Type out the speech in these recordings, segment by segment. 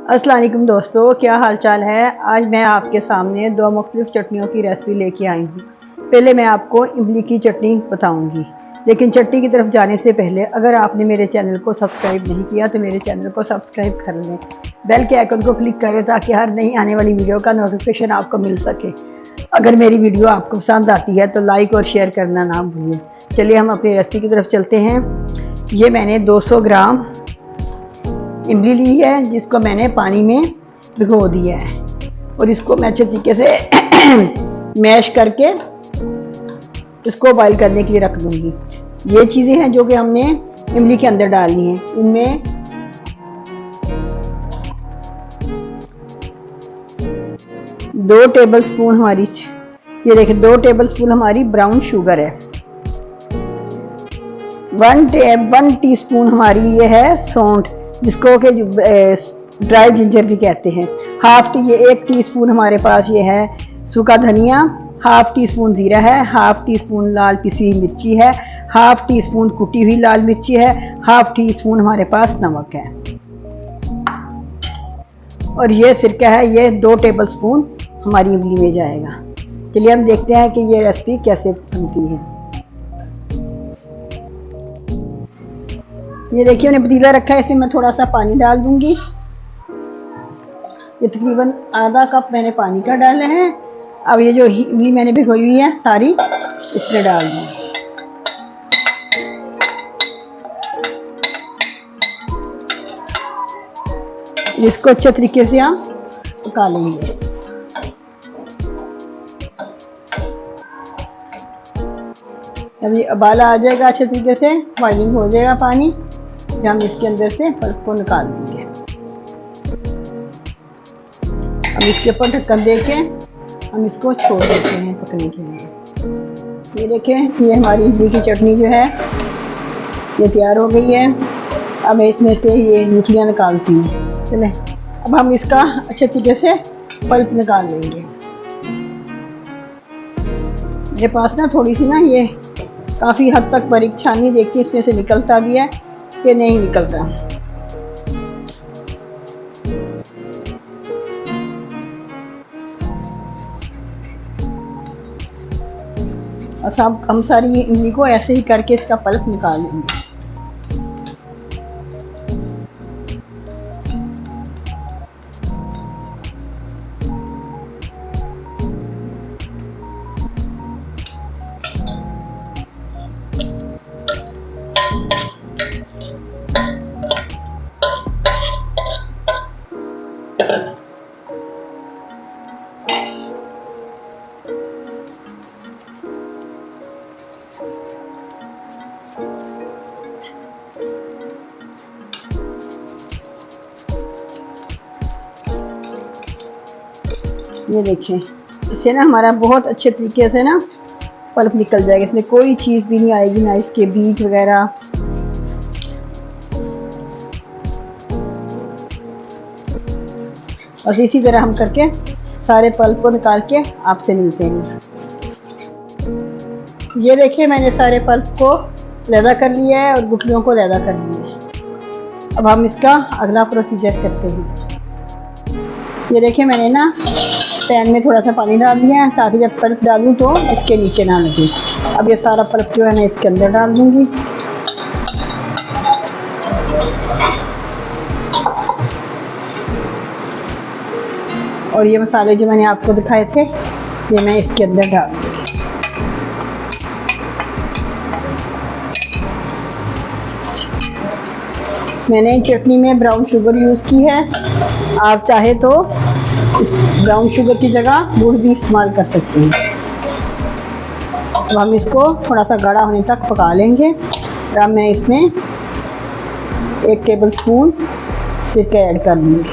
अस्सलाम वालेकुम दोस्तों, क्या हाल चाल है। आज मैं आपके सामने दो मुख्तलिफ चटनियों की रेसिपी लेके आई हूँ। पहले मैं आपको इमली की चटनी बताऊँगी, लेकिन चटनी की तरफ जाने से पहले अगर आपने मेरे चैनल को सब्सक्राइब नहीं किया तो मेरे चैनल को सब्सक्राइब कर लें, बेल के आइकन को क्लिक करें ताकि हर नई आने वाली वीडियो का नोटिफिकेशन आपको मिल सके। अगर मेरी वीडियो आपको पसंद आती है तो लाइक और शेयर करना ना भूलें। चलिए हम अपनी रेसिपी की तरफ चलते हैं। ये मैंने 200 ग्राम इमली ली है, जिसको मैंने पानी में भिगो दिया है और इसको मैं अच्छे तरीके से मैश करके इसको बॉईल करने के लिए रख दूंगी। ये चीज़ें हैं जो कि हमने इमली के अंदर डालनी है। इनमें दो टेबल स्पून हमारी, ये देखिए 2 टेबल स्पून हमारी ब्राउन शुगर है। 1 टीस्पून हमारी ये है सौंठ, जिसको कि ड्राई जिंजर भी कहते हैं। ये 1 टीस्पून हमारे पास ये है सूखा धनिया, 1/2 टीस्पून जीरा है, 1/2 टीस्पून लाल पिसी हुई मिर्ची है, 1/2 टीस्पून कुटी हुई लाल मिर्ची है, 1/2 टीस्पून हमारे पास नमक है और ये सिरका है। ये 2 टेबल स्पून हमारी इमली में जाएगा। चलिए हम देखते हैं कि ये रेसिपी कैसे बनती है। ये देखिए मैंने पतीला रखा है, इसमें मैं थोड़ा सा पानी डाल दूंगी। ये तकरीबन आधा कप मैंने पानी का डाला है। अब ये जो इमली मैंने भिगोई हुई है सारी इसमें डाल दूंगी। इसको अच्छे तरीके से हम पका लेंगे। अभी उबाला आ जाएगा, अच्छे तरीके से बॉइलिंग हो जाएगा पानी, हम इसके अंदर से पल्प को निकाल देंगे। अब इसके ऊपर ढक्कन देके हम इसको छोड़ देते हैं पकने के लिए। ये देखें, ये हमारी इमली की चटनी जो है ये तैयार हो गई है। अब मैं इसमें से ये गुठलियाँ निकालती हूँ। चले अब हम इसका अच्छे तरीके से पल्प निकाल लेंगे। मेरे पास ना थोड़ी सी ना ये काफ़ी हद तक बारीक छानी देखती, इसमें से निकलता भी है कि नहीं निकलता। और हम सारी इमली को ऐसे ही करके इसका पल्प निकाल लेंगे। ये देखिए, इससे ना हमारा बहुत अच्छे तरीके से ना पल्प निकल जाएगा। इसमें कोई चीज़ भी नहीं आएगी, ना इसके बीज वगैरह। और इसी तरह हम करके सारे पल्प को निकाल के आपसे मिलते हैं। ये देखिए, मैंने सारे पल्प को लैदा कर लिया है और गुठलियों को लैदा कर लिया है। अब हम इसका अगला प्रोसीजर करते हैं। ये देखिए, मैंने ना पैन में थोड़ा सा पानी डाल दिया है ताकि जब पल्प डालूं तो इसके नीचे ना लगे। अब ये सारा पल्प जो है मैं इसके अंदर डाल दूंगी। और ये मसाले जो मैंने आपको दिखाए थे ये मैं इसके अंदर डाल दूंगी। मैंने चटनी में ब्राउन शुगर यूज़ की है। आप चाहे तो इस ब्राउन शुगर की जगह गुड़ भी इस्तेमाल कर सकते हैं। तो हम इसको थोड़ा सा गाढ़ा होने तक पका लेंगे। और अब मैं इसमें 1 टेबल स्पून सिरका ऐड कर दूँगी।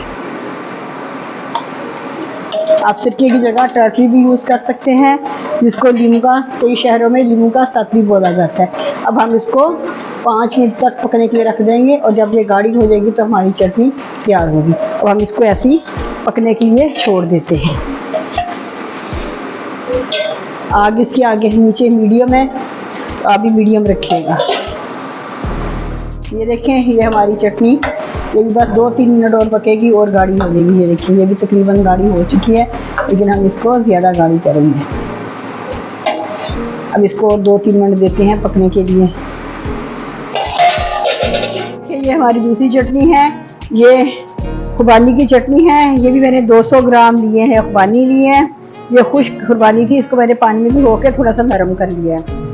आप सिरके की जगह टर्टरी भी यूज़ कर सकते हैं, जिसको लीमू का, कई शहरों में लीमू का साथ भी बोला जाता है। अब हम इसको 5 मिनट तक पकने के लिए रख देंगे और जब ये गाढ़ी हो जाएगी तो हमारी चटनी तैयार होगी। और हम इसको ऐसे ही पकने के लिए छोड़ देते हैं। आग इसके आगे नीचे मीडियम है, तो आप भी मीडियम रखिएगा। ये देखें, ये हमारी चटनी, ये भी बस 2-3 मिनट और पकेगी और गाढ़ी हो जाएगी। ये देखिए, ये भी तकरीबन गाढ़ी हो चुकी है, लेकिन हम इसको ज़्यादा गाढ़ी करेंगे। अब इसको और 2-3 मिनट देते हैं पकने के लिए। ये हमारी दूसरी चटनी है, ये खुबानी की चटनी है। ये भी मैंने 200 ग्राम लिए हैं, खुबानी लिए हैं। ये खुश्क खुबानी थी, इसको मैंने पानी में भिगो के थोड़ा सा नरम कर लिया है।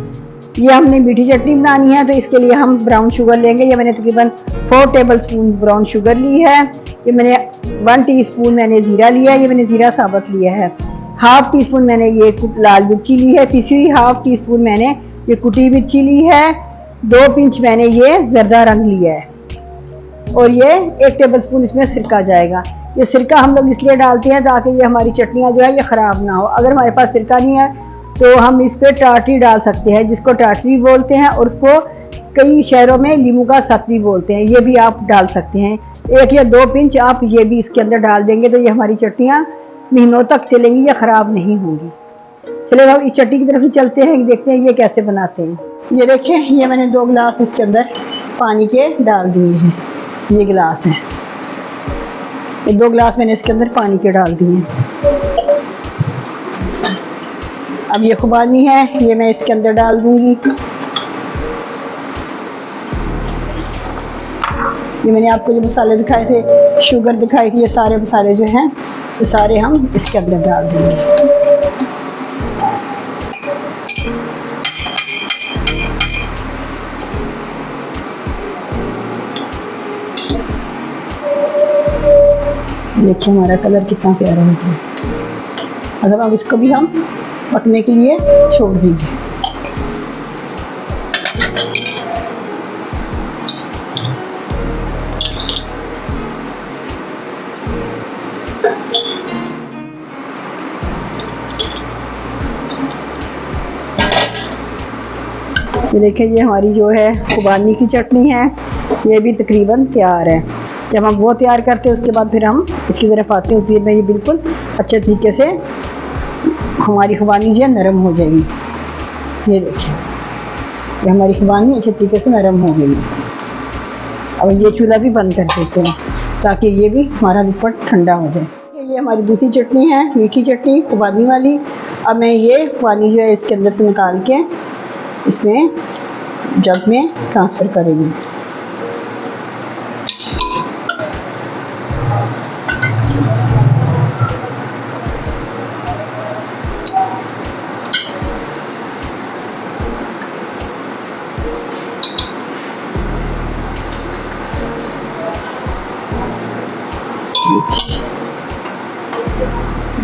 ये हमने मीठी चटनी बनानी है, तो इसके लिए हम ब्राउन शुगर लेंगे। ये मैंने तकरीबन 4 टेबलस्पून ब्राउन शुगर ली है। ये मैंने 1 टीस्पून मैंने ज़ीरा लिया है, ये मैंने ज़ीरा साबुत लिया है। 1/2 टीस्पून मैंने ये लाल मिर्ची ली है पिसी हुई। 1/2 टीस्पून मैंने ये कुटी मिर्ची ली है। 2 पिंच मैंने ये जर्दा रंग लिया है, और ये 1 टेबलस्पून इसमें सिरका जाएगा। ये सिरका हम लोग इसलिए डालते हैं ताकि ये हमारी चटनियाँ जो है ये ख़राब ना हो। अगर हमारे पास सिरका नहीं है तो हम इस पर टाटरी डाल सकते हैं, जिसको टाटरी बोलते हैं, और उसको कई शहरों में लीमू का सख्त भी बोलते हैं। ये भी आप डाल सकते हैं। 1 या 2 पिंच आप ये भी इसके अंदर डाल देंगे तो ये हमारी चटनियाँ महीनों तक चलेंगी, ये ख़राब नहीं होंगी। चलिए अब इस चटनी की तरफ ही चलते हैं, देखते हैं ये कैसे बनाते हैं। ये देखें, ये मैंने 2 गिलास इसके अंदर पानी के डाल दिए हैं। ये गिलास है, ये 2 गिलास मैंने इसके अंदर पानी के डाल दिए हैं। अब ये खुबानी है, ये मैं इसके अंदर डाल दूंगी। ये मैंने आपको जो मसाले दिखाए थे, शुगर दिखाई थी, ये सारे मसाले जो हैं ये सारे हम इसके अंदर डाल देंगे। देखिए हमारा कलर कितना प्यारा हो गया। अब इसको भी हम पकने के लिए छोड़ देंगे। ये देखिए, ये हमारी जो है खुबानी की चटनी है, ये भी तकरीबन तैयार है। जब हम वो तैयार करते हैं उसके बाद फिर हम इसकी तरफ आते हैं, फिर में ये बिल्कुल अच्छे तरीके से हमारी खुबानी जो है नरम हो जाएगी। ये देखिए, ये हमारी खुबानी अच्छे तरीके से नरम हो गई। अब ये चूल्हा भी बंद कर देते हैं ताकि ये भी हमारा ऊपर ठंडा हो जाए। ये हमारी दूसरी चटनी है, मीठी चटनी खुबानी वाली। अब मैं ये खुबानी जो है इसके अंदर से निकाल के इसमें जग में ट्रांसफ़र करेंगे।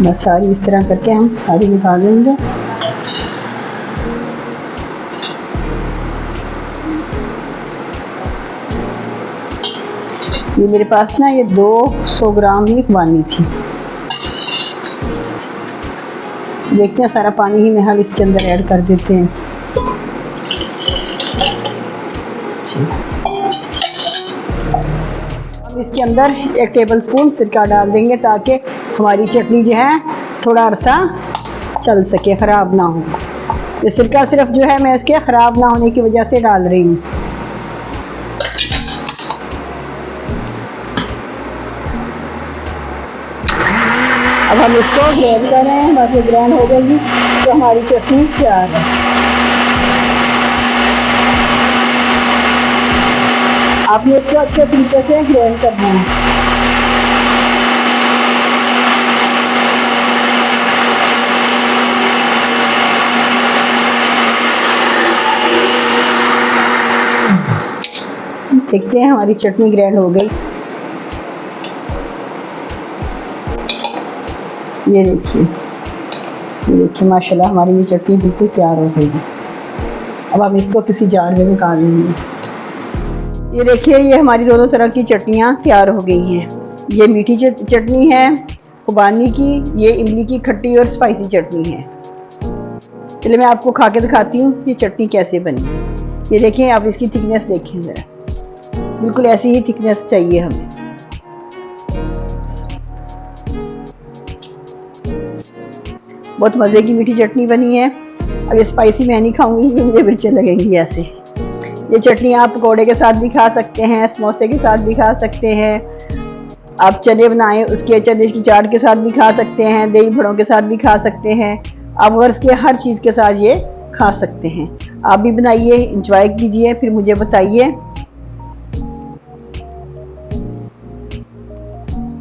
बस सारी इस तरह करके हम सारी निकाल लेंगे। ये मेरे पास ना ये 200 ग्राम ही खुबानी थी। देखते हैं, सारा पानी ही में हम इसके अंदर ऐड कर देते हैं। हम इसके अंदर 1 टेबलस्पून सिरका डाल देंगे ताकि हमारी चटनी जो है थोड़ा अरसा चल सके, ख़राब ना हो। ये सिरका सिर्फ जो है मैं इसके ख़राब ना होने की वजह से डाल रही हूँ। अब हम इसको ग्राइंड कर रहे हैं, बस ये ग्राइंड हो जाएगी तो हमारी चटनी तैयार है। आपने इसको अच्छे तरीके से ग्राइंड करना है। देखते हैं हमारी चटनी ग्राइंड हो गई। ये देखिए माशाल्लाह हमारी ये चटनी बिल्कुल तैयार हो गई है। अब हम इसको किसी जार में निकाल लेंगे। ये देखिए, ये हमारी दोनों तरह की चटनियाँ तैयार हो गई हैं। ये मीठी चटनी है खुबानी की, ये इमली की खट्टी और स्पाइसी चटनी है। चलिए मैं आपको खा के दिखाती हूँ ये चटनी कैसे बनी। ये देखें, आप इसकी थिकनेस देखें ज़रा, बिल्कुल ऐसी ही थिकनेस चाहिए हमें। बहुत मज़े की मीठी चटनी बनी है। अब ये स्पाइसी मैं नहीं खाऊंगी क्योंकि मुझे मिर्चें लगेंगी ऐसे। ये चटनी आप पकौड़े के साथ भी खा सकते हैं, समोसे के साथ भी खा सकते हैं। आप चने बनाएं उसके चने की चाट के साथ भी खा सकते हैं, दही बड़ों के साथ भी खा सकते हैं, आप वर्ष के हर चीज़ के साथ ये खा सकते हैं। आप भी बनाइए, इंजॉय कीजिए, फिर मुझे बताइए।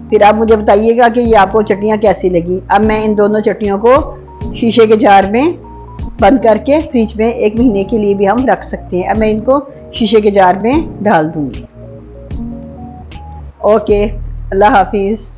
फिर आप मुझे बताइएगा कि ये आपको चटनियाँ कैसी लगी। अब मैं इन दोनों चटनियों को शीशे के जार में बंद करके फ्रिज में 1 महीने के लिए भी हम रख सकते हैं। अब मैं इनको शीशे के जार में डाल दूंगी। ओके, अल्लाह हाफिज़।